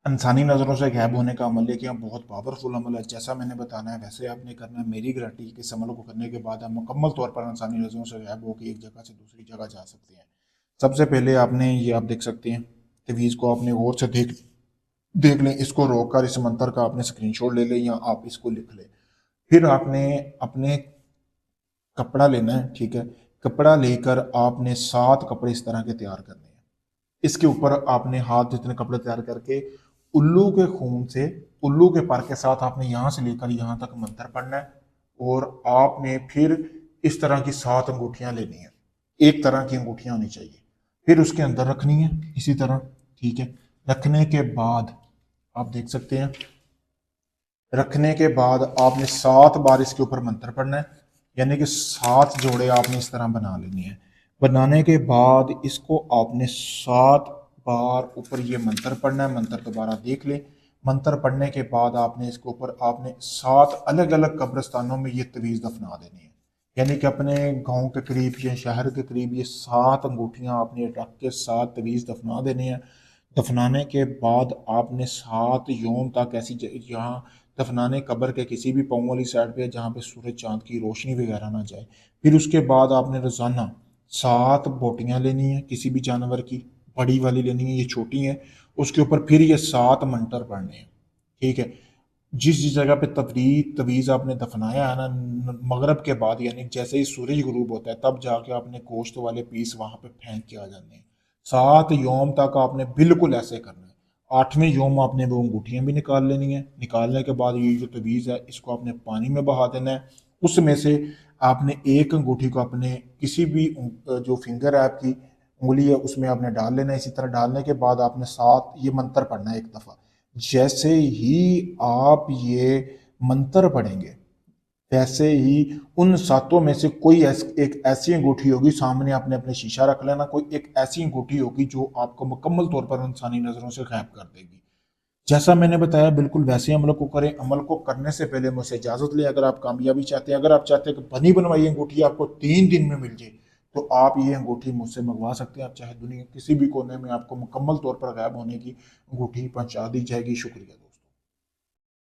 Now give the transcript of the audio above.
इंसानी नज़रों से गायब होने का अमल है कि बहुत पावरफुल अमल है। जैसा मैंने बताना है वैसे आपने करना है। मेरी गारंटी कि इस अमल को करने के बाद आप मुकम्मल तौर पर इंसानी नज़रों से गायब होकर एक जगह से दूसरी जगह जा सकते हैं। सबसे पहले आपने ये आप देख सकते हैं, तवीज़ को आपने गौर से देख देख लें। इसको रोक कर इस मंत्र का आपने स्क्रीनशॉट ले लें या आप इसको लिख लें। फिर आपने अपने कपड़ा लेना है, ठीक है। कपड़ा लेकर आपने 7 कपड़े इस तरह के तैयार करने हैं। इसके ऊपर आपने हाथ जितने कपड़े तैयार करके उल्लू के खून से, उल्लू के पर के साथ आपने यहां से लेकर यहां तक मंत्र पढ़ना है। और आपने फिर इस तरह की 7 अंगूठियां लेनी है। एक तरह की अंगूठियां होनी चाहिए। फिर उसके अंदर रखनी है इसी तरह, ठीक है। रखने के बाद आप देख सकते हैं, रखने के बाद आपने 7 बार इसके ऊपर मंत्र पढ़ना है। यानी कि 7 जोड़े आपने इस तरह बना लेनी है। बनाने के बाद इसको आपने 7 बार ऊपर ये मंत्र पढ़ना है। मंत्र दोबारा देख ले। मंत्र पढ़ने के बाद आपने इसके ऊपर आपने 7 अलग अलग कब्रिस्तानों में ये तवीज़ दफना देनी है। यानी कि अपने गांव के करीब या शहर के करीब ये 7 अंगूठियां आपने रख के 7 तवीज़ दफना देनी है। दफनाने के बाद आपने 7 योम तक ऐसी यहाँ दफनाने कब्र के किसी भी पाँव वाली साइड पे जहाँ पे सूरज चांद की रोशनी वगैरह ना जाए। फिर उसके बाद आपने रोज़ाना 7 बोटियाँ लेनी है किसी भी जानवर की। बड़ी वाली लेनी है, ये छोटी है। उसके ऊपर फिर ये 7 मंत्र पढ़ने हैं, ठीक है। जिस जिस जगह पे तवीज़ आपने दफनाया है ना, मगरब के बाद यानी जैसे ही सूरज गुरूब होता है तब जाके आपने गोश्त वाले पीस वहां पे फेंक के आ जाने हैं। 7 योम तक आपने बिल्कुल ऐसे करना है। 8वें योम आपने वो अंगूठियां भी निकाल लेनी है। निकालने के बाद ये जो तवीज़ है इसको आपने पानी में बहा देना है। उसमें से आपने एक अंगूठी को अपने किसी भी जो फिंगर है आपकी उंगली है उसमें आपने डाल लेना है। इसी तरह डालने के बाद आपने 7 ये मंत्र पढ़ना है एक दफ़ा। जैसे ही आप ये मंत्र पढ़ेंगे वैसे ही उन 7 में से कोई एक ऐसी अंगूठी होगी, सामने आपने अपने शीशा रख लेना, कोई एक ऐसी अंगूठी होगी जो आपको मुकम्मल तौर पर इंसानी नज़रों से गायब कर देगी। जैसा मैंने बताया बिल्कुल वैसे ही अमल को करें। अमल को करने से पहले मुझसे इजाज़त लें। अगर आप कामयाबी चाहते हैं, अगर आप चाहते हैं कि बनी बनवाई अंगूठी आपको 3 दिन में मिल जाए, तो आप ये अंगूठी मुझसे मंगवा सकते हैं। आप चाहे दुनिया किसी भी कोने में, आपको मुकम्मल तौर पर गायब होने की अंगूठी पहुंचा दी जाएगी। शुक्रिया।